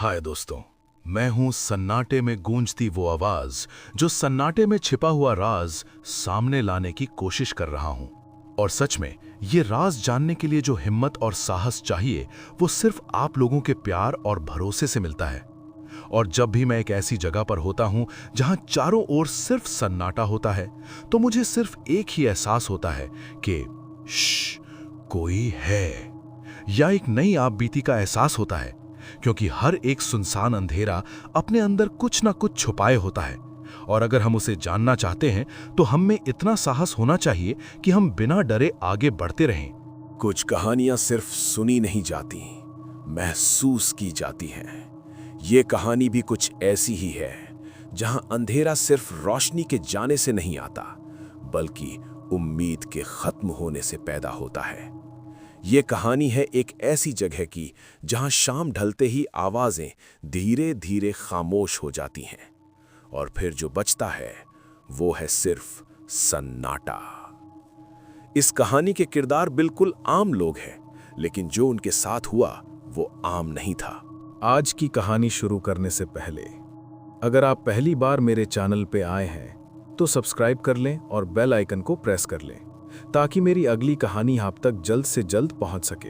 हाय दोस्तों, मैं हूं सन्नाटे में गूंजती वो आवाज जो सन्नाटे में छिपा हुआ राज सामने लाने की कोशिश कर रहा हूं। और सच में ये राज जानने के लिए जो हिम्मत और साहस चाहिए वो सिर्फ आप लोगों के प्यार और भरोसे से मिलता है। और जब भी मैं एक ऐसी जगह पर होता हूं जहां चारों ओर सिर्फ सन्नाटा होता है तो मुझे सिर्फ एक ही एहसास होता है कि कोई है, या एक नई आपबीती का एहसास होता है, क्योंकि हर एक सुनसान अंधेरा अपने अंदर कुछ ना कुछ छुपाए होता है। और अगर हम उसे जानना चाहते हैं तो हम में इतना साहस होना चाहिए कि हम बिना डरे आगे बढ़ते रहें। कुछ कहानियां सिर्फ सुनी नहीं जाती, महसूस की जाती हैं। ये कहानी भी कुछ ऐसी ही है, जहां अंधेरा सिर्फ रोशनी के जाने से नहीं आता, बल्कि उम्मीद के खत्म होने से पैदा होता है। ये कहानी है एक ऐसी जगह की जहां शाम ढलते ही आवाजें धीरे धीरे खामोश हो जाती हैं, और फिर जो बचता है वो है सिर्फ सन्नाटा। इस कहानी के किरदार बिल्कुल आम लोग हैं, लेकिन जो उनके साथ हुआ वो आम नहीं था। आज की कहानी शुरू करने से पहले अगर आप पहली बार मेरे चैनल पे आए हैं तो सब्सक्राइब कर लें और बेल आइकन को प्रेस कर लें, ताकि मेरी अगली कहानी आप तक जल्द से जल्द पहुंच सके।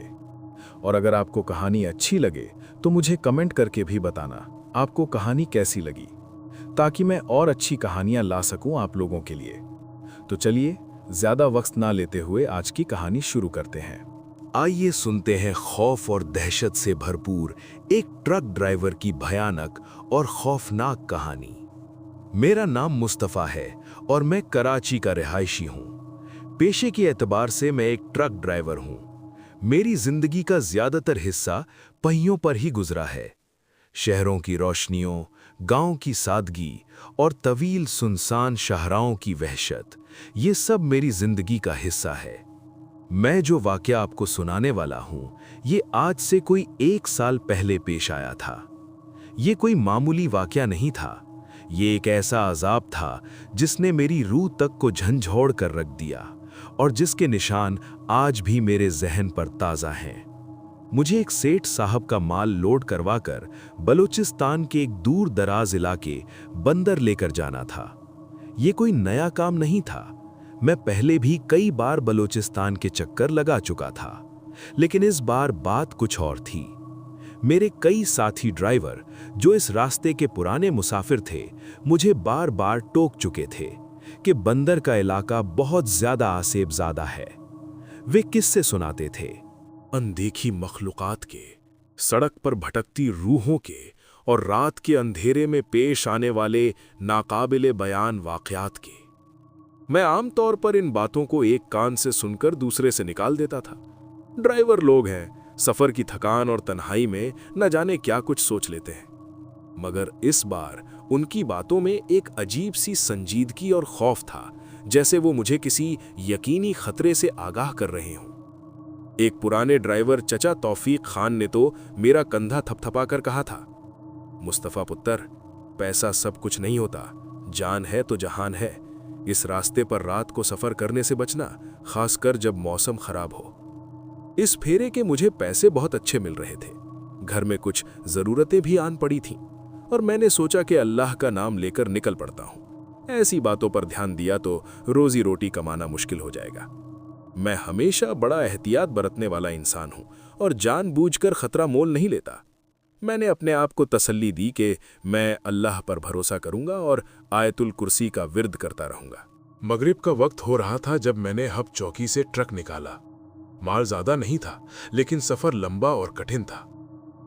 और अगर आपको कहानी अच्छी लगे तो मुझे कमेंट करके भी बताना आपको कहानी कैसी लगी, ताकि मैं और अच्छी कहानियां ला सकूं आप लोगों के लिए। तो चलिए ज्यादा वक्त ना लेते हुए आज की कहानी शुरू करते हैं। आइए सुनते हैं खौफ और दहशत से भरपूर एक ट्रक ड्राइवर की भयानक और खौफनाक कहानी। मेरा नाम मुस्तफा है और मैं कराची का रिहायशी हूं। पेशे के एतबार से मैं एक ट्रक ड्राइवर हूं। मेरी जिंदगी का ज्यादातर हिस्सा पहियों पर ही गुजरा है। शहरों की रोशनियों, गांव की सादगी और तवील सुनसान शाहराओं की वहशत, ये सब मेरी जिंदगी का हिस्सा है। मैं जो वाकया आपको सुनाने वाला हूं, ये आज से कोई 1 साल पहले पेश आया था। ये कोई मामूली वाकया नहीं था, ये एक ऐसा अजाब था जिसने मेरी रूह तक को झंझोड़ कर रख दिया, और जिसके निशान आज भी मेरे जहन पर ताज़ा हैं। मुझे एक सेठ साहब का माल लोड करवाकर बलूचिस्तान के एक दूर दराज इलाके बंदर लेकर जाना था। ये कोई नया काम नहीं था, मैं पहले भी कई बार बलूचिस्तान के चक्कर लगा चुका था, लेकिन इस बार बात कुछ और थी। मेरे कई साथी ड्राइवर जो इस रास्ते के पुराने मुसाफिर थे, मुझे बार बार टोक चुके थे कि बंदर का इलाका बहुत ज्यादा आसेबज़ादा है। वे किस्से सुनाते थे, अनदेखी मखलूकात के, सड़क पर भटकती रूहों के और रात के अंधेरे में पेश आने वाले नाकाबिले बयान वाकयात के। मैं आमतौर पर इन बातों को एक कान से सुनकर दूसरे से निकाल देता था। ड्राइवर लोग हैं, सफर की थकान और तन्हाई में न जाने क्या कुछ सोच लेते हैं, मगर इस बार उनकी बातों में एक अजीब सी संजीदगी और खौफ था, जैसे वो मुझे किसी यकीनी खतरे से आगाह कर रहे हों। एक पुराने ड्राइवर चचा तौफीक खान ने तो मेरा कंधा थपथपा कर कहा था, मुस्तफा पुत्र, पैसा सब कुछ नहीं होता, जान है तो जहान है। इस रास्ते पर रात को सफर करने से बचना, खासकर जब मौसम खराब हो। इस फेरे के मुझे पैसे बहुत अच्छे मिल रहे थे, घर में कुछ जरूरतें भी आन पड़ी थीं, और मैंने सोचा कि अल्लाह का नाम लेकर निकल पड़ता हूं। ऐसी बातों पर ध्यान दिया तो रोजी रोटी कमाना मुश्किल हो जाएगा। मैं हमेशा बड़ा एहतियात बरतने वाला इंसान हूं और जानबूझकर खतरा मोल नहीं लेता। मैंने अपने आप को तसल्ली दी कि मैं अल्लाह पर भरोसा करूंगा और आयतुल कुर्सी का विर्द करता रहूंगा। मगरिब का वक्त हो रहा था जब मैंने हब चौकी से ट्रक निकाला। माल ज्यादा नहीं था, लेकिन सफर लंबा और कठिन था।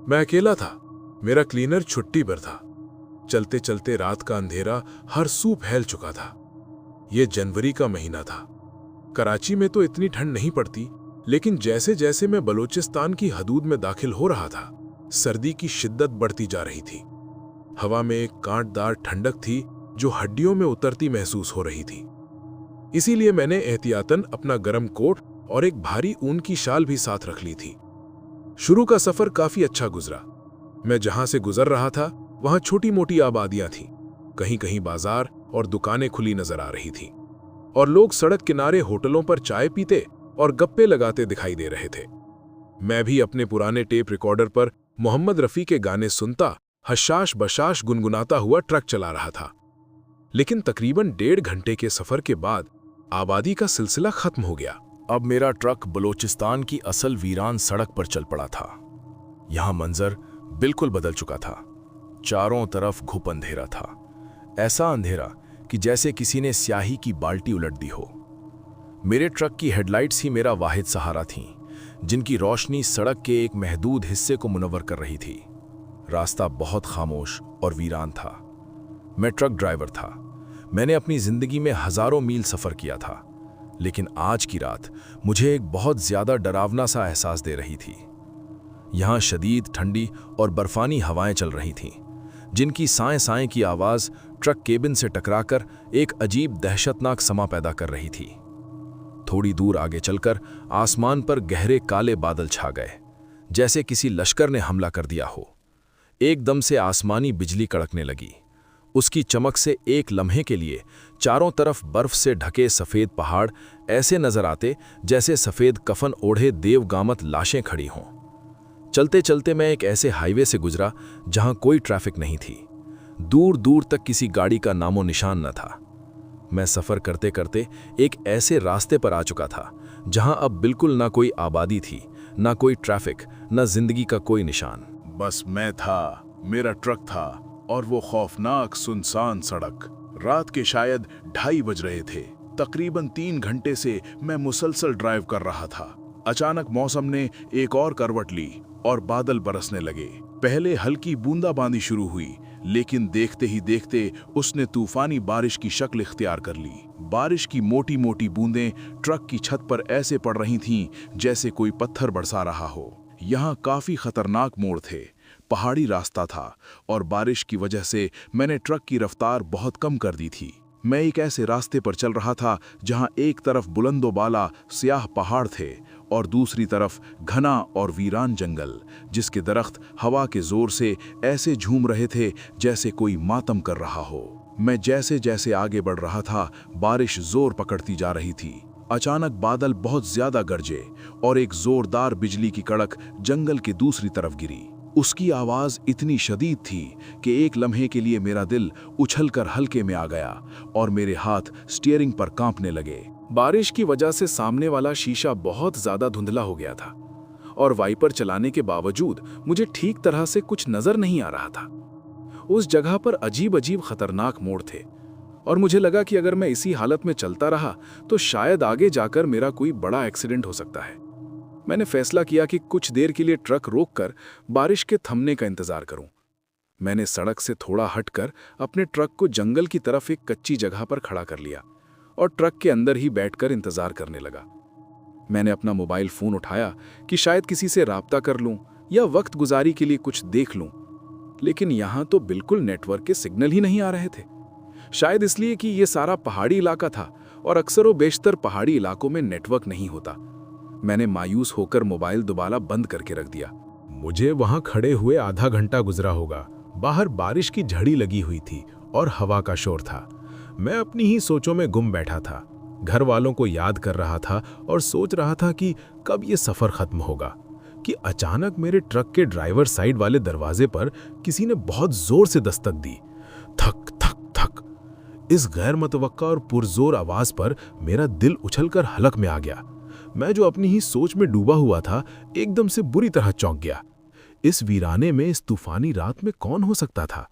मैं अकेला था, मेरा क्लीनर छुट्टी पर था। चलते चलते रात का अंधेरा हर सू फैल चुका था। यह जनवरी का महीना था। कराची में तो इतनी ठंड नहीं पड़ती, लेकिन जैसे जैसे मैं बलूचिस्तान की हदूद में दाखिल हो रहा था, सर्दी की शिद्दत बढ़ती जा रही थी। हवा में एक कांटदार ठंडक थी जो हड्डियों में उतरती महसूस हो रही थी। इसीलिए मैंने एहतियातन अपना गर्म कोट और एक भारी ऊन की शाल भी साथ रख ली थी। शुरू का सफर काफी अच्छा गुजरा। मैं जहां से गुजर रहा था वहां छोटी मोटी आबादियां थीं, कहीं कहीं बाजार और दुकानें खुली नजर आ रही थीं, और लोग सड़क किनारे होटलों पर चाय पीते और गप्पे लगाते दिखाई दे रहे थे। मैं भी अपने पुराने टेप रिकॉर्डर पर मोहम्मद रफ़ी के गाने सुनता हशाश बशाश गुनगुनाता हुआ ट्रक चला रहा था। लेकिन तकरीबन 1.5 घंटे के सफर के बाद आबादी का सिलसिला खत्म हो गया। अब मेरा ट्रक बलोचिस्तान की असल वीरान सड़क पर चल पड़ा था। यहां मंजर बिल्कुल बदल चुका था। चारों तरफ घुप अंधेरा था, ऐसा अंधेरा कि जैसे किसी ने स्याही की बाल्टी उलट दी हो। मेरे ट्रक की हेडलाइट्स ही मेरा वाहिद सहारा थीं, जिनकी रोशनी सड़क के एक महदूद हिस्से को मुनव्वर कर रही थी। रास्ता बहुत खामोश और वीरान था। मैं ट्रक ड्राइवर था। मैंने अपनी जिंदगी में हजारों मील सफर किया था, लेकिन आज की रात मुझे एक बहुत ज्यादा डरावना सा एहसास दे रही थी। यहां शदीद ठंडी और बर्फानी हवाएं चल रही थीं, जिनकी साएं साएं की आवाज ट्रक केबिन से टकराकर एक अजीब दहशतनाक समा पैदा कर रही थी। थोड़ी दूर आगे चलकर आसमान पर गहरे काले बादल छा गए, जैसे किसी लश्कर ने हमला कर दिया हो। एकदम से आसमानी बिजली कड़कने लगी। उसकी चमक से एक लम्हे के लिए चारों तरफ बर्फ से ढके सफेद पहाड़ ऐसे नजर आते जैसे सफेद कफन ओढ़े देवगामत लाशें खड़ी हों। चलते चलते मैं एक ऐसे हाईवे से गुजरा जहां कोई ट्रैफिक नहीं थी। दूर दूर तक किसी गाड़ी का नामो निशान न था। मैं सफर करते करते एक ऐसे रास्ते पर आ चुका था जहां अब बिल्कुल ना कोई आबादी थी, ना कोई ट्रैफिक, ना जिंदगी का कोई निशान। बस मैं था, मेरा ट्रक था और वो खौफनाक सुनसान सड़क। रात के शायद 2:30 बज रहे थे। तकरीबन 3 घंटे से मैं मुसलसल ड्राइव कर रहा था। अचानक मौसम ने एक और करवट ली और बादल बरसने लगे। पहले हल्की बूंदाबांदी शुरू हुई, लेकिन देखते ही देखते उसने तूफानी बारिश की शक्ल इख्तियार कर ली। बारिश की मोटी मोटी बूंदें ट्रक की छत पर ऐसे पड़ रही थीं जैसे कोई पत्थर बरसा रहा हो। यहाँ काफी खतरनाक मोड़ थे, पहाड़ी रास्ता था और बारिश की वजह से मैंने ट्रक की रफ्तार बहुत कम कर दी थी। मैं एक ऐसे रास्ते पर चल रहा था जहां एक तरफ बुलंदोबाला स्याह पहाड़ थे और दूसरी तरफ घना और वीरान जंगल, जिसके दरख्त हवा के जोर से ऐसे झूम रहे थे जैसे कोई मातम कर रहा हो। मैं जैसे जैसे आगे बढ़ रहा था, बारिश जोर पकड़ती जा रही थी। अचानक बादल बहुत ज्यादा गरजे और एक जोरदार बिजली की कड़क जंगल के दूसरी तरफ गिरी। उसकी आवाज इतनी शदीद थी कि एक लम्हे के लिए मेरा दिल उछलकर हल्के में आ गया और मेरे हाथ स्टीयरिंग पर कांपने लगे। बारिश की वजह से सामने वाला शीशा बहुत ज्यादा धुंधला हो गया था और वाइपर चलाने के बावजूद मुझे ठीक तरह से कुछ नजर नहीं आ रहा था। उस जगह पर अजीब अजीब खतरनाक मोड़ थे और मुझे लगा कि अगर मैं इसी हालत में चलता रहा तो शायद आगे जाकर मेरा कोई बड़ा एक्सीडेंट हो सकता है। मैंने फैसला किया कि कुछ देर के लिए ट्रक रोककर बारिश के थमने का इंतजार करूं। मैंने सड़क से थोड़ा हटकर अपने ट्रक को जंगल की तरफ एक कच्ची जगह पर खड़ा कर लिया और ट्रक के अंदर ही बैठकर इंतजार करने लगा। मैंने अपना मोबाइल फोन उठाया कि शायद किसी से राब्ता कर लूं या वक्त गुजारी के लिए कुछ देख लूं, लेकिन यहां तो बिल्कुल नेटवर्क के सिग्नल ही नहीं आ रहे थे। शायद इसलिए कि यह सारा पहाड़ी इलाका था और अक्सर व बेशतर पहाड़ी इलाकों में नेटवर्क नहीं होता। मैंने मायूस होकर मोबाइल दोबारा बंद करके रख दिया। मुझे वहां खड़े हुए आधा घंटा गुजरा होगा। बाहर बारिश की झड़ी लगी हुई थी और हवा का शोर था। मैं अपनी ही सोचों में गुम बैठा था। घर वालों को याद कर रहा था और सोच रहा था कि कब ये सफर खत्म होगा कि अचानक मेरे ट्रक के ड्राइवर साइड वाले दरवाजे पर किसी ने बहुत जोर से दस्तक दी। थक थक थक। इस गैर मुतवक्का और पुरजोर आवाज पर मेरा दिल उछलकर हलक में आ गया। मैं जो अपनी ही सोच में डूबा हुआ था, एकदम से बुरी तरह चौंक गया। इस वीराने में इस तूफानी रात में कौन हो सकता था?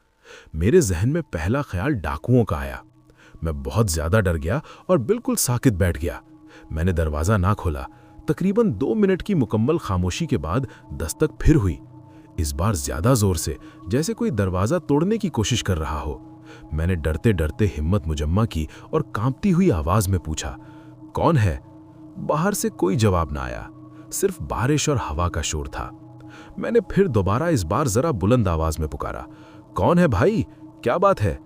मेरे जहन में पहला ख्याल डाकुओं का आया। मैं बहुत ज्यादा डर गया और बिल्कुल साकित बैठ गया। मैंने दरवाजा ना खोला। तकरीबन 2 मिनट की मुकम्मल खामोशी के बाद दस्तक फिर हुई, इस बार ज्यादा जोर से, जैसे कोई दरवाजा तोड़ने की कोशिश कर रहा हो। मैंने डरते डरते हिम्मत मुजम्मा की और कांपती हुई आवाज में पूछा, कौन है? बाहर से कोई जवाब ना आया, सिर्फ बारिश और हवा का शोर था। मैंने फिर दोबारा, इस बार जरा बुलंद आवाज में पुकारा, कौन है भाई, क्या बात है?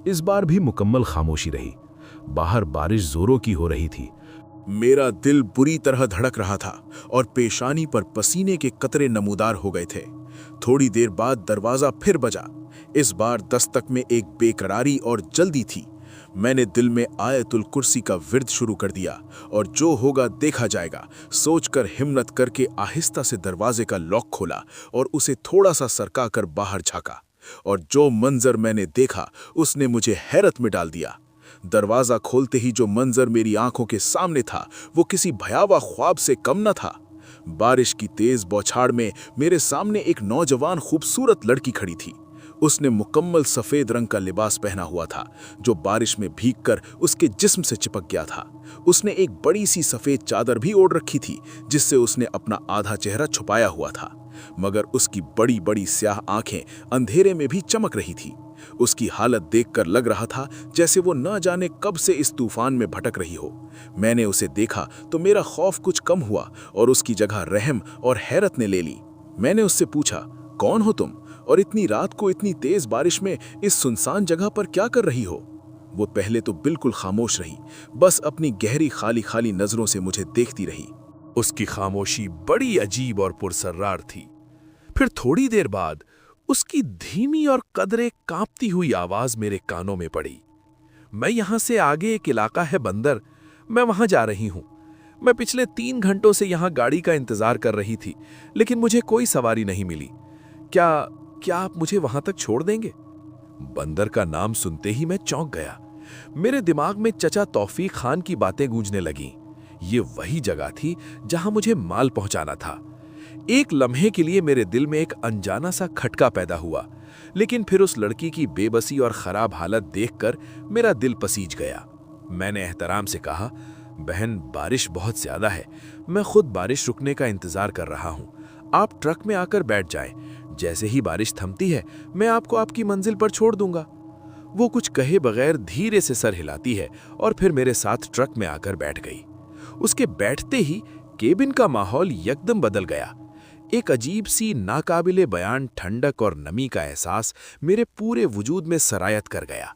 इस बार भी मुकम्मल खामोशी रही। बाहर बारिश जोरों की हो रही थी। मेरा दिल बुरी तरह धड़क रहा था और पेशानी पर पसीने के कतरे नमूदार हो गए थे। थोड़ी देर बाद दरवाजा फिर बजा। इस बार दस्तक में एक बेकरारी और जल्दी थी। मैंने दिल में आयतुल कुर्सी का विर्द शुरू कर दिया और जो होगा देखा जाएगा सोचकर हिम्मत करके आहिस्ता से दरवाजे का लॉक खोला और उसे थोड़ा सा सरका कर बाहर झांका। और जो मंजर मैंने देखा उसने मुझे हैरत में डाल दिया। दरवाजा खोलते ही जो मंजर मेरी आंखों के सामने था वो किसी भयावह ख्वाब से कम न था। बारिश की तेज बौछार में मेरे सामने एक नौजवान खूबसूरत लड़की खड़ी थी। उसने मुकम्मल सफेद रंग का लिबास पहना हुआ था जो बारिश में भीगकर उसके जिस्म से चिपक गया था। उसने एक बड़ी सी सफेद चादर भी ओढ़ रखी थी जिससे उसने अपना आधा चेहरा छुपाया हुआ था, मगर उसकी बड़ी बड़ी स्याह आंखें अंधेरे में भी चमक रही थी। उसकी हालत देखकर लग रहा था जैसे वो न जाने कब से इस तूफान में भटक रही हो। मैंने उसे देखा तो मेरा खौफ कुछ कम हुआ और उसकी जगह रहम और हैरत ने ले ली। मैंने उससे पूछा, कौन हो तुम और इतनी रात को इतनी तेज बारिश में इस सुनसान जगह पर क्या कर रही हो? वो पहले तो बिल्कुल खामोश रही, बस अपनी गहरी खाली खाली नजरों से मुझे देखती रही। उसकी खामोशी बड़ी अजीब और पुरसर्रार थी। फिर थोड़ी देर बाद उसकी धीमी और कदरे कांपती हुई आवाज मेरे कानों में पड़ी। मैं यहां से आगे एक इलाका है बंदर, मैं वहां जा रही हूं। मैं पिछले 3 घंटों से यहां गाड़ी का इंतजार कर रही थी, लेकिन मुझे कोई सवारी नहीं मिली। क्या आप मुझे वहां तक छोड़ देंगे? बंदर का नाम सुनते ही मैं चौंक गया। मेरे दिमाग में चचा तौफीक खान की बातें गूंजने लगीं। ये वही जगह थी जहां मुझे माल पहुंचाना था। एक लम्हे के लिए मेरे दिल में एक अनजाना सा खटका पैदा हुआ, लेकिन फिर उस लड़की की बेबसी और खराब हालत देखकर मेरा दिल पसीज गया। मैंने एहतराम से कहा, बहन बारिश बहुत ज्यादा है, मैं खुद बारिश रुकने का इंतजार कर रहा हूं। आप ट्रक में आकर बैठ जाएं। जैसे ही बारिश थमती है मैं आपको आपकी मंजिल पर छोड़ दूंगा। वो कुछ कहे बगैर धीरे से सर हिलाती है और फिर मेरे साथ ट्रक में आकर बैठ गई। उसके बैठते ही केबिन का माहौल यकदम बदल गया। एक अजीब सी नाकाबिले बयान ठंडक और नमी का एहसास मेरे पूरे वजूद में सरायत कर गया।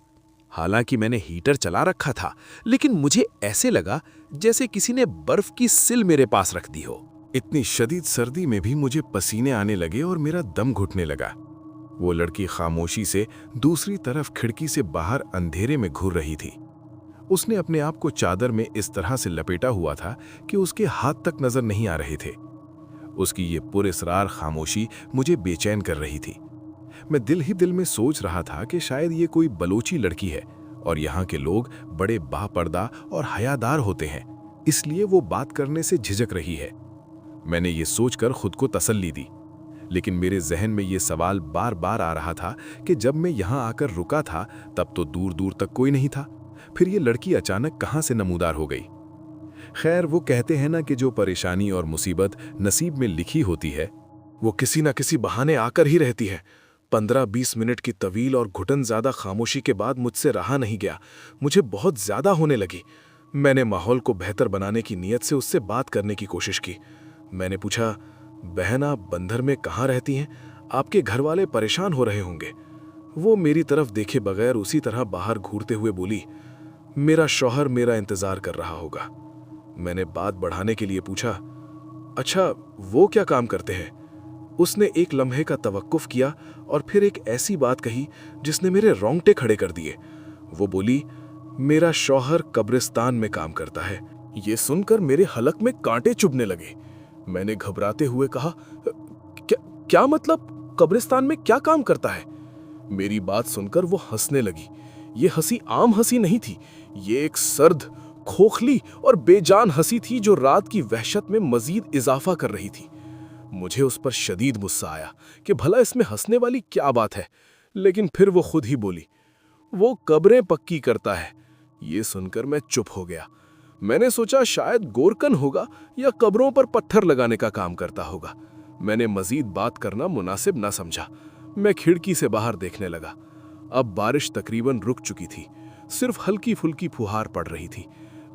हालांकि मैंने हीटर चला रखा था, लेकिन मुझे ऐसे लगा जैसे किसी ने बर्फ की सिल मेरे पास रख दी हो। इतनी शदीद सर्दी में भी मुझे पसीने आने लगे और मेरा दम घुटने लगा। वो लड़की खामोशी से दूसरी तरफ खिड़की से बाहर अंधेरे में घूर रही थी। उसने अपने आप को चादर में इस तरह से लपेटा हुआ था कि उसके हाथ तक नजर नहीं आ रहे थे। उसकी ये पुरस्रार खामोशी मुझे बेचैन कर रही थी। मैं दिल ही दिल में सोच रहा था कि शायद ये कोई बलोची लड़की है और यहाँ के लोग बड़े बापर्दा और हयादार होते हैं, इसलिए वो बात करने से झिझक रही है। मैंने ये सोचकर खुद को तसल्ली दी, लेकिन मेरे जहन में ये सवाल बार बार आ रहा था कि जब मैं यहाँ आकर रुका था तब तो दूर दूर तक कोई नहीं था, फिर ये लड़की अचानक कहाँ से नमूदार हो गई। खैर, वो कहते हैं ना कि जो परेशानी और मुसीबत नसीब में लिखी होती है वो किसी न किसी बहाने आकर ही रहती है। 15-20 मिनट की तवील और घुटन ज्यादा खामोशी के बाद मुझसे रहा नहीं गया। मुझे बहुत ज्यादा होने लगी। मैंने माहौल को बेहतर बनाने की नीयत से उससे बात करने की कोशिश की। मैंने पूछा, बहन आप बंदर में कहाँ रहती हैं? आपके घर वाले परेशान हो रहे होंगे। वो मेरी तरफ देखे बगैर उसी तरह बाहर घूरते हुए बोली, मेरा शौहर मेरा इंतजार कर रहा होगा। मैंने बात बढ़ाने के लिए पूछा, अच्छा वो क्या काम करते हैं? उसने एक लम्हे का तवक्कुफ किया और फिर एक ऐसी बात कही जिसने मेरे रोंगटे खड़े कर दिए। वो बोली, मेरा शौहर कब्रिस्तान में काम करता है। ये सुनकर मेरे हलक में कांटे चुभने लगे। मैंने घबराते हुए कहा, क्या मतलब कब्रिस्तान में क्या काम करता है? मेरी बात सुनकर वो हंसने लगी। ये हंसी आम हंसी नहीं थी, ये एक सर्द, खोखली और बेजान हंसी थी जो रात की वहशत में मजीद इजाफा कर रही थी। मुझे उस पर शदीद गुस्सा आया कि भला इसमें हंसने वाली क्या बात है, लेकिन फिर वो खुद ही बोली, वो कब्रें पक्की करता है। ये सुनकर मैं चुप हो गया। मैंने सोचा शायद गोरकन होगा या कब्रों पर पत्थर लगाने का काम करता होगा। मैंने मजीद बात करना मुनासिब ना समझा। मैं खिड़की से बाहर देखने लगा। अब बारिश तकरीबन रुक चुकी थी, सिर्फ हल्की फुल्की फुहार पड़ रही थी।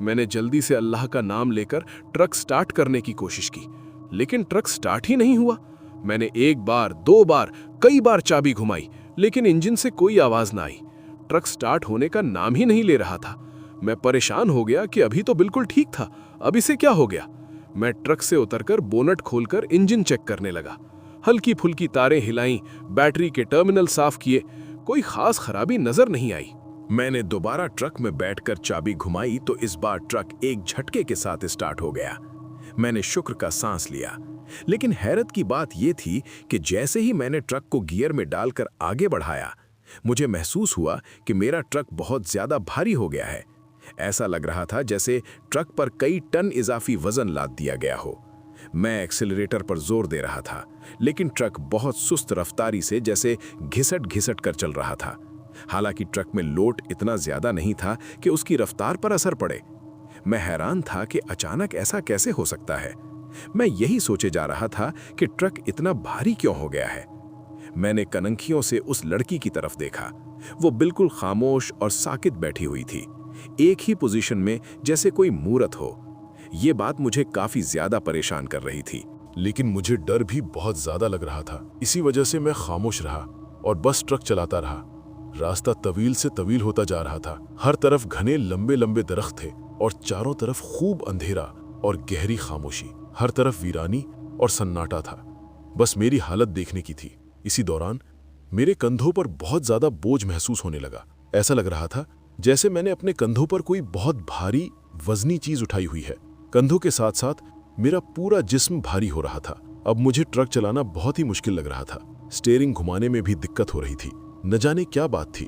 मैंने जल्दी से अल्लाह का नाम लेकर ट्रक स्टार्ट करने की कोशिश की, लेकिन ट्रक स्टार्ट ही नहीं हुआ। मैंने 1 बार 2 बार कई बार चाबी घुमाई, लेकिन इंजन से कोई आवाज ना आई। ट्रक स्टार्ट होने का नाम ही नहीं ले रहा था। मैं परेशान हो गया कि अभी तो बिल्कुल ठीक था, अब इसे क्या हो गया। मैं ट्रक से उतरकर बोनट खोलकर इंजन चेक करने लगा। हल्की फुल्की तारें हिलाईं, बैटरी के टर्मिनल साफ किए, कोई खास खराबी नजर नहीं आई। मैंने दोबारा ट्रक में बैठकर चाबी घुमाई तो इस बार ट्रक एक झटके के साथ स्टार्ट हो गया। मैंने शुक्र का सांस लिया, लेकिन हैरत की बात यह थी कि जैसे ही मैंने ट्रक को गियर में डालकर आगे बढ़ाया, मुझे महसूस हुआ कि मेरा ट्रक बहुत ज्यादा भारी हो गया है। ऐसा लग रहा था जैसे ट्रक पर कई टन इजाफी वजन लाद दिया गया हो। मैं एक्सीलरेटर पर जोर दे रहा था, लेकिन ट्रक बहुत सुस्त रफ्तारी से जैसे घिसट घिसट कर चल रहा था। हालांकि ट्रक में लोड इतना ज्यादा नहीं था कि उसकी रफ्तार पर असर पड़े। मैं हैरान था कि अचानक ऐसा कैसे हो सकता है। मैं यही सोचे जा रहा था कि ट्रक इतना भारी क्यों हो गया है। मैंने कनखियों से उस लड़की की तरफ देखा। वो बिल्कुल खामोश और साकित बैठी हुई थी, एक ही पोजीशन में जैसे कोई मूरत हो। ये बात मुझे काफी ज्यादा परेशान कर रही थी। लेकिन मुझे डर भी बहुत ज्यादा लग रहा था। इसी वजह से मैं खामोश रहा और बस ट्रक चलाता रहा। रास्ता तवील से तवील होता जा रहा था। हर तरफ घने लंबे लंबे दरख्त थे और चारों तरफ खूब अंधेरा और गहरी खामोशी। हर तरफ वीरानी और सन्नाटा था। बस मेरी हालत देखने की थी। इसी दौरान मेरे कंधों पर बहुत ज्यादा बोझ महसूस होने लगा। ऐसा लग रहा था जैसे मैंने अपने कंधों पर कोई बहुत भारी वजनी चीज उठाई हुई है। कंधों के साथ साथ मेरा पूरा जिस्म भारी हो रहा था। अब मुझे ट्रक चलाना बहुत ही मुश्किल लग रहा था। स्टीयरिंग घुमाने में भी दिक्कत हो रही थी। न जाने क्या बात थी।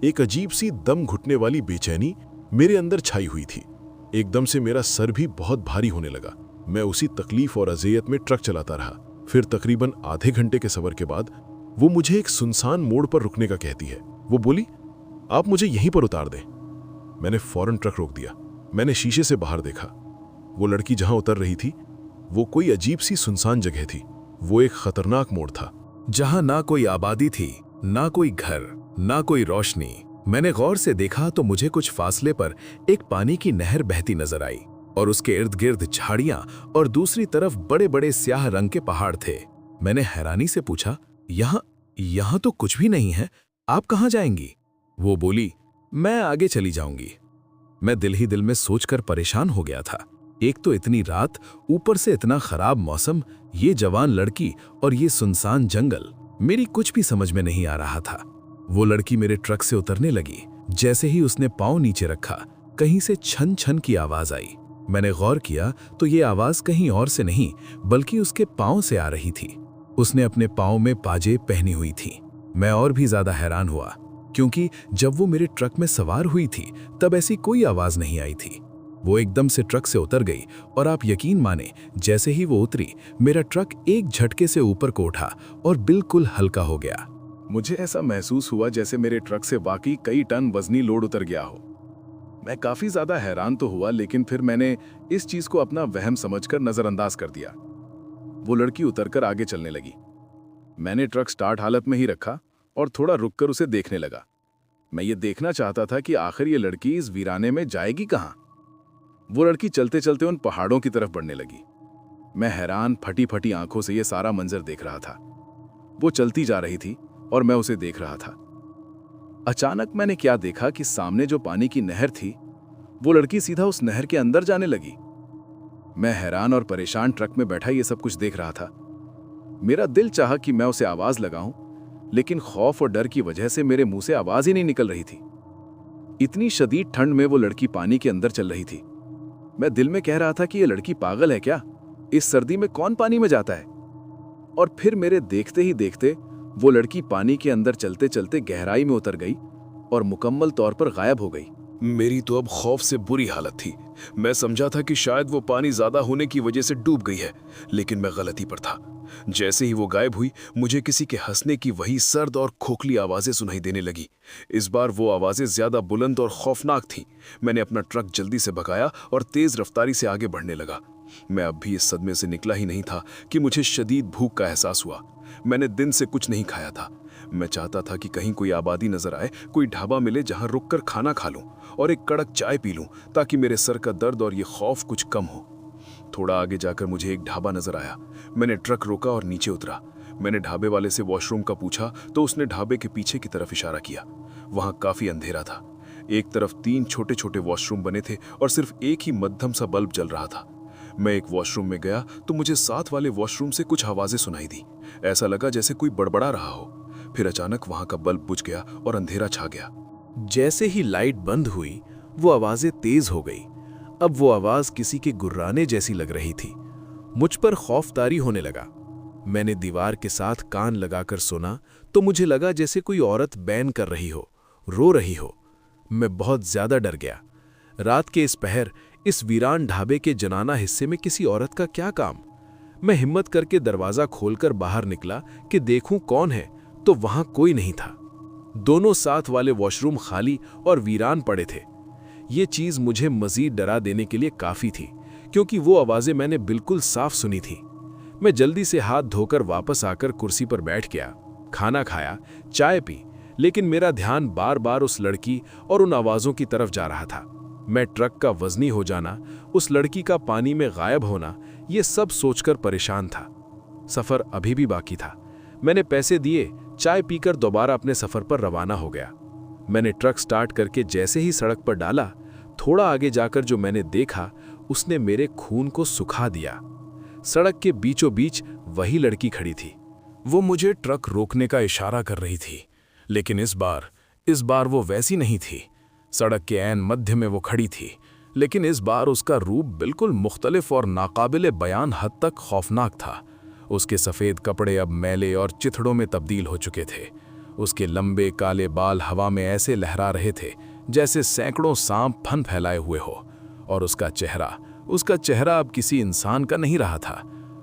एक अजीब सी दम घुटने वाली बेचैनी मेरे अंदर छाई हुई थी। एकदम से मेरा सर भी बहुत भारी होने लगा। मैं उसी तकलीफ और अज़ियत में ट्रक चलाता रहा। फिर तकरीबन आधे घंटे के सफर के बाद वो मुझे एक सुनसान मोड़ पर रुकने का कहती है। वो बोली, आप मुझे यहीं पर उतार दें। मैंने फौरन ट्रक रोक दिया। मैंने शीशे से बाहर देखा। वो लड़की जहां उतर रही थी वो कोई अजीब सी सुनसान जगह थी। वो एक खतरनाक मोड़ था जहां ना कोई आबादी थी, ना कोई घर, ना कोई रोशनी। मैंने गौर से देखा तो मुझे कुछ फासले पर एक पानी की नहर बहती नजर आई और उसके इर्द गिर्द झाड़ियां और दूसरी तरफ बड़े बड़े स्याह रंग के पहाड़ थे। मैंने हैरानी से पूछा, यहां तो कुछ भी नहीं है, आप कहां जाएंगी? वो बोली, मैं आगे चली जाऊंगी। मैं दिल ही दिल में सोचकर परेशान हो गया था। एक तो इतनी रात, ऊपर से इतना खराब मौसम, ये जवान लड़की और ये सुनसान जंगल, मेरी कुछ भी समझ में नहीं आ रहा था। वो लड़की मेरे ट्रक से उतरने लगी। जैसे ही उसने पांव नीचे रखा, कहीं से छन छन की आवाज आई। मैंने गौर किया तो ये आवाज कहीं और से नहीं बल्कि उसके पांव से आ रही थी। उसने अपने पांव में पाजे पहनी हुई थी। मैं और भी ज्यादा हैरान हुआ क्योंकि जब वो मेरे ट्रक में सवार हुई थी तब ऐसी कोई आवाज नहीं आई थी। वो एकदम से ट्रक से उतर गई और आप यकीन माने, जैसे ही वो उतरी मेरा ट्रक एक झटके से ऊपर को उठा और बिल्कुल हल्का हो गया। मुझे ऐसा महसूस हुआ जैसे मेरे ट्रक से वाकई कई टन वजनी लोड उतर गया हो। मैं काफी ज्यादा हैरान तो हुआ, लेकिन फिर मैंने इस चीज को अपना वहम समझकर नजरअंदाज कर दिया। वो लड़की उतरकर आगे चलने लगी। मैंने ट्रक स्टार्ट हालत में ही रखा और थोड़ा रुककर उसे देखने लगा। मैं ये देखना चाहता था कि आखिर ये लड़की इस वीराने में जाएगी कहां। वो लड़की चलते चलते उन पहाड़ों की तरफ बढ़ने लगी। मैं हैरान फटी फटी आंखों से ये सारा मंजर देख रहा था। वो चलती जा रही थी और मैं उसे देख रहा था। अचानक मैंने क्या देखा कि सामने जो पानी की नहर थी, वो लड़की सीधा उस नहर के अंदर जाने लगी। मैं हैरान और परेशान ट्रक में बैठा ये सब कुछ देख रहा था। मेरा दिल चाहा कि मैं उसे आवाज लगाऊं, लेकिन खौफ और डर की वजह से मेरे मुंह से आवाज ही नहीं निकल रही थी। इतनी शदीद ठंड में वो लड़की पानी के अंदर चल रही थी। मैं दिल में कह रहा था कि ये लड़की पागल है क्या? इस सर्दी में कौन पानी में जाता है? और फिर मेरे देखते ही देखते वो लड़की पानी के अंदर चलते चलते गहराई में उतर गई और मुकम्मल तौर पर गायब हो गई। मेरी तो अब खौफ से बुरी हालत थी। मैं समझा था कि शायद वो पानी ज्यादा होने की वजह से डूब गई है, लेकिन मैं गलती पर था। जैसे ही वो गायब हुई, मुझे किसी के हंसने की वही सर्द और खोखली आवाजें सुनाई देने लगी। इस बार वो आवाजें ज्यादा बुलंद और खौफनाक थीं। मैंने अपना ट्रक जल्दी से भगाया और तेज रफ्तारी से आगे बढ़ने लगा। मैं अब भी इस सदमे से निकला ही नहीं था कि मुझे शदीद भूख का एहसास हुआ। मैंने दिन से कुछ नहीं खाया था। मैं चाहता था कि कहीं कोई आबादी नजर आए, कोई ढाबा मिले जहां रुककर खाना खा लूं और एक कड़क चाय पी लूं, ताकि मेरे सर का दर्द और ये खौफ कुछ कम हो। थोड़ा आगे जाकर मुझे एक ढाबा नजर आया। मैंने ट्रक रोका और नीचे उतरा। मैंने ढाबे वाले से वॉशरूम का पूछा तो उसने ढाबे के पीछे की तरफ इशारा किया। वहां काफी अंधेरा था। एक तरफ 3 छोटे छोटे वॉशरूम बने थे और सिर्फ एक ही मध्यम सा बल्ब जल रहा था। मैं एक वॉशरूम में गया तो मुझे साथ वाले वॉशरूम से कुछ आवाजें सुनाई दी। ऐसा लगा जैसे कोई बड़बड़ा रहा हो। फिर अचानक वहां का बल्ब बुझ गया और अंधेरा छा गया। जैसे ही लाइट बंद हुई, वो आवाजें तेज हो गई। अब वो आवाज किसी के गुर्राने जैसी लग रही थी। मुझ पर खौफतारी होने लगा। मैंने दीवार के साथ कान लगाकर सुना तो मुझे लगा जैसे कोई औरत बैन कर रही हो, रो रही हो। मैं बहुत ज्यादा डर गया। रात के इस पहर इस वीरान ढाबे के जनाना हिस्से में किसी औरत का क्या काम? मैं हिम्मत करके दरवाजा खोलकर बाहर निकला कि देखूं कौन है, तो वहां कोई नहीं था। दोनों साथ वाले वॉशरूम खाली और वीरान पड़े थे। ये चीज मुझे मजीद डरा देने के लिए काफी थी, क्योंकि वो आवाजें मैंने बिल्कुल साफ सुनी थी। मैं जल्दी से हाथ धोकर वापस आकर कुर्सी पर बैठ गया, खाना खाया, चाय पी, लेकिन मेरा ध्यान बार बार उस लड़की और उन आवाजों की तरफ जा रहा था। मैं ट्रक का वजनी हो जाना, उस लड़की का पानी में गायब होना, ये सब सोचकर परेशान था। सफर अभी भी बाकी था। मैंने पैसे दिए, चाय पीकर दोबारा अपने सफर पर रवाना हो गया। मैंने ट्रक स्टार्ट करके जैसे ही सड़क पर डाला, थोड़ा आगे जाकर जो मैंने देखा उसने मेरे खून को सुखा दिया। सड़क के बीचों बीच वही लड़की खड़ी थी। वो मुझे ट्रक रोकने का इशारा कर रही थी, लेकिन इस बार वो वैसी नहीं थी। सड़क के ऐन मध्य में वो खड़ी थी, लेकिन इस बार उसका रूप बिल्कुल मुख्तलिफ और नाकाबिले बयान हद तक खौफनाक था। उसके सफ़ेद कपड़े अब मैले और चिथड़ों में तब्दील हो चुके थे। उसके लंबे काले बाल हवा में ऐसे लहरा रहे थे जैसे सैकड़ों सांप फन फैलाए हुए हो, और उसका चेहरा अब किसी इंसान का नहीं रहा था।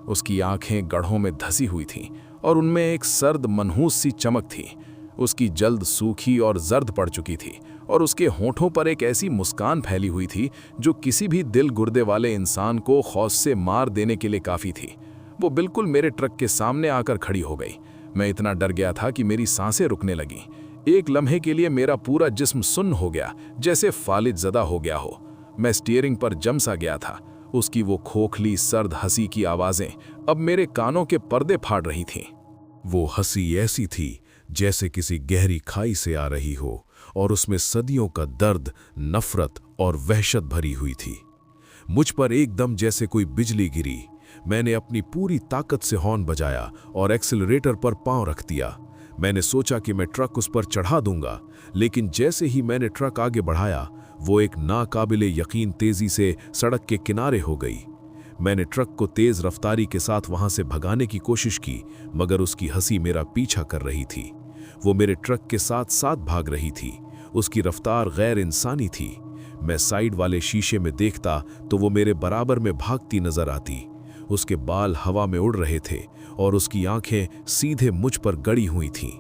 उसकी आंखें गढ़ों में धसी हुई थीं और उनमें एक सर्द मनहूस सी चमक थी। उसकी जल्द सूखी और जर्द पड़ चुकी थी, और उसके होठों पर एक ऐसी मुस्कान फैली हुई थी जो किसी भी दिल गुर्दे वाले इंसान को खौफ से मार देने के लिए काफ़ी थी। वो बिल्कुल मेरे ट्रक के सामने आकर खड़ी हो गई। मैं इतना डर गया था कि मेरी सांसें रुकने लगीं। एक लम्हे के लिए मेरा पूरा जिस्म सुन्न हो गया, जैसे फालिज ज़दा हो गया हो। मैं स्टीयरिंग पर जम सा गया था। उसकी वो खोखली सर्द हंसी की आवाज़ें अब मेरे कानों के पर्दे फाड़ रही थीं। वो हंसी ऐसी थी जैसे किसी गहरी खाई से आ रही हो, और उसमें सदियों का दर्द, नफरत और वहशत भरी हुई थी। मुझ पर एकदम जैसे कोई बिजली गिरी। मैंने अपनी पूरी ताकत से हॉर्न बजाया और एक्सेलरेटर पर पांव रख दिया। मैंने सोचा कि मैं ट्रक उस पर चढ़ा दूंगा, लेकिन जैसे ही मैंने ट्रक आगे बढ़ाया, वो एक नाकाबिले यकीन तेजी से सड़क के किनारे हो गई। मैंने ट्रक को तेज रफ्तारी के साथ वहां से भगाने की कोशिश की, मगर उसकी हंसी मेरा पीछा कर रही थी। वो मेरे ट्रक के साथ साथ भाग रही थी। उसकी रफ्तार गैर इंसानी थी। मैं साइड वाले शीशे में देखता तो वो मेरे बराबर में भागती नजर आती। उसके बाल हवा में उड़ रहे थे और उसकी आंखें सीधे मुझ पर गड़ी हुई थीं।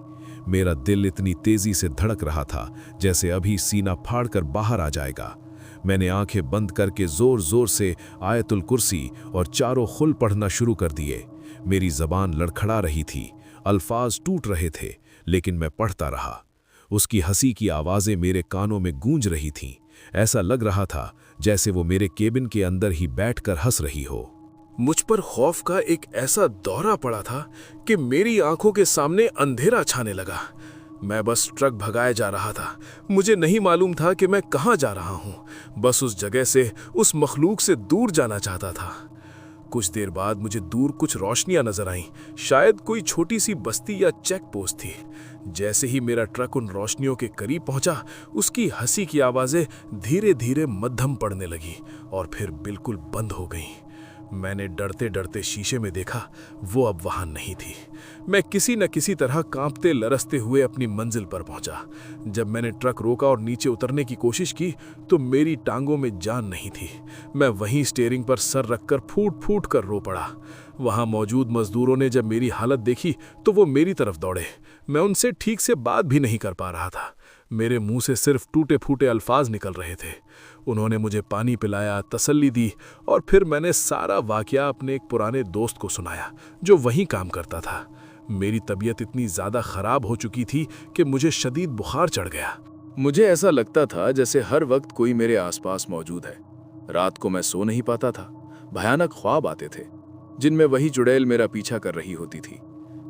मेरा दिल इतनी तेजी से धड़क रहा था जैसे अभी सीना फाड़कर बाहर आ जाएगा। मैंने आंखें बंद करके जोर जोर से आयतुल कुर्सी और चारों खुल पढ़ना शुरू कर दिए। मेरी जबान लड़खड़ा रही थी, अल्फाज टूट रहे थे, लेकिन मैं पढ़ता रहा। उसकी हंसी की आवाजें मेरे कानों में गूंज रही थीं। ऐसा लग रहा था जैसे वो मेरे केबिन के अंदर ही बैठकर हंस रही हो। मुझ पर खौफ का एक ऐसा दौरा पड़ा था कि मेरी आंखों के सामने अंधेरा छाने लगा। मैं बस ट्रक भगाए जा रहा था। मुझे नहीं मालूम था कि मैं कहाँ जा रहा हूँ। बस उस जगह से, उस मखलूक से दूर जाना चाहता था। कुछ देर बाद मुझे दूर कुछ रोशनियां नजर आईं, शायद कोई छोटी सी बस्ती या चेक पोस्ट थी। जैसे ही मेरा ट्रक उन रोशनियों के करीब पहुंचा, उसकी हंसी की आवाजें धीरे धीरे मध्यम पड़ने लगी और फिर बिल्कुल बंद हो गईं। मैंने डरते डरते शीशे में देखा, वो अब वहां नहीं थी। मैं किसी न किसी तरह कांपते लरसते हुए अपनी मंजिल पर पहुंचा। जब मैंने ट्रक रोका और नीचे उतरने की कोशिश की तो मेरी टांगों में जान नहीं थी। मैं वहीं स्टीयरिंग पर सर रखकर फूट फूट कर रो पड़ा। वहां मौजूद मजदूरों ने जब मेरी हालत देखी तो वो मेरी तरफ दौड़े। मैं उनसे ठीक से बात भी नहीं कर पा रहा था। मेरे मुंह से सिर्फ टूटे फूटे अल्फाज निकल रहे थे। उन्होंने मुझे पानी पिलाया, तसल्ली दी, और फिर मैंने सारा वाकया अपने एक पुराने दोस्त को सुनाया जो वहीं काम करता था। मेरी तबीयत इतनी ज़्यादा ख़राब हो चुकी थी कि मुझे शदीद बुखार चढ़ गया। मुझे ऐसा लगता था जैसे हर वक्त कोई मेरे आसपास मौजूद है। रात को मैं सो नहीं पाता था। भयानक ख्वाब आते थे जिनमें वही चुड़ैल मेरा पीछा कर रही होती थी।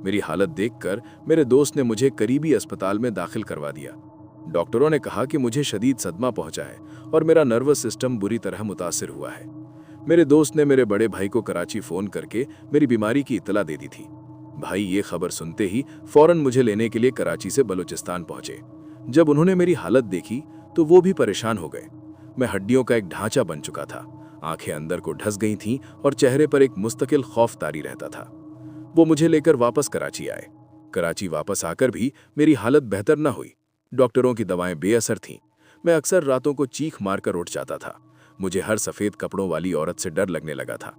मेरी हालत देखकर मेरे दोस्त ने मुझे करीबी अस्पताल में दाखिल करवा दिया। डॉक्टरों ने कहा कि मुझे शदीद सदमा पहुंचा है और मेरा नर्वस सिस्टम बुरी तरह मुतासिर हुआ है। मेरे दोस्त ने मेरे बड़े भाई को कराची फ़ोन करके मेरी बीमारी की इत्तला दे दी थी। भाई ये खबर सुनते ही फ़ौरन मुझे लेने के लिए कराची से बलूचिस्तान पहुंचे। जब उन्होंने मेरी हालत देखी तो वो भी परेशान हो गए। मैं हड्डियों का एक ढांचा बन चुका था, आंखें अंदर को ढस गई थीं और चेहरे पर एक मुस्तकिल खौफ तारी रहता था। वो मुझे लेकर वापस कराची आए। कराची वापस आकर भी मेरी हालत बेहतर न हुई। डॉक्टरों की दवाएं बेअसर थीं। मैं अक्सर रातों को चीख मारकर उठ जाता था। मुझे हर सफ़ेद कपड़ों वाली औरत से डर लगने लगा था।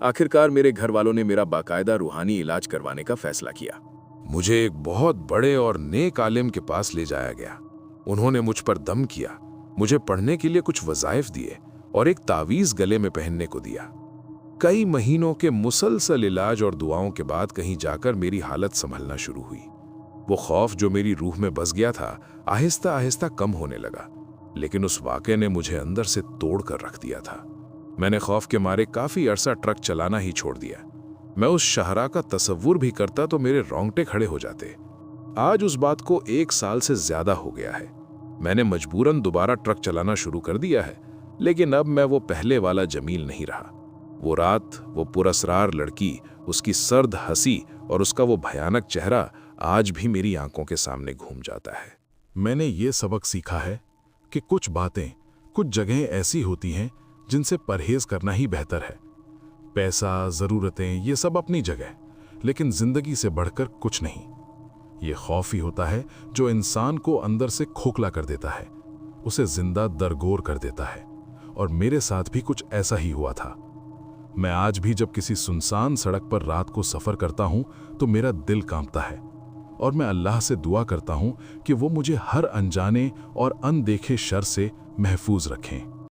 आखिरकार मेरे घर वालों ने मेरा बाकायदा रूहानी इलाज करवाने का फैसला किया। मुझे एक बहुत बड़े और नेक आलिम के पास ले जाया गया। उन्होंने मुझ पर दम किया, मुझे पढ़ने के लिए कुछ वज़ाइफ दिए और एक तावीज़ गले में पहनने को दिया। कई महीनों के मुसलसल इलाज और दुआओं के बाद कहीं जाकर मेरी हालत संभलना शुरू हुई। वो खौफ जो मेरी रूह में बस गया था आहिस्ता आहिस्ता कम होने लगा, लेकिन उस वाक़े ने मुझे अंदर से तोड़ कर रख दिया था। मैंने खौफ के मारे काफ़ी अरसा ट्रक चलाना ही छोड़ दिया। मैं उस शाहरा का तसव्वुर भी करता तो मेरे रोंगटे खड़े हो जाते। आज उस बात को 1 साल से ज़्यादा हो गया है। मैंने मजबूरन दोबारा ट्रक चलाना शुरू कर दिया है, लेकिन अब मैं वो पहले वाला जमील नहीं रहा। वो रात, वो पुरअसरार लड़की, उसकी सर्द हंसी और उसका वो भयानक चेहरा आज भी मेरी आंखों के सामने घूम जाता है। मैंने ये सबक सीखा है कि कुछ बातें, कुछ जगहें ऐसी होती हैं जिनसे परहेज करना ही बेहतर है। पैसा, ज़रूरतें, ये सब अपनी जगह, लेकिन जिंदगी से बढ़कर कुछ नहीं। ये खौफ ही होता है जो इंसान को अंदर से खोखला कर देता है, उसे जिंदा दरगोर कर देता है। और मेरे साथ भी कुछ ऐसा ही हुआ था। मैं आज भी जब किसी सुनसान सड़क पर रात को सफ़र करता हूं तो मेरा दिल कांपता है और मैं अल्लाह से दुआ करता हूं कि वो मुझे हर अनजाने और अनदेखे शर से महफूज रखें।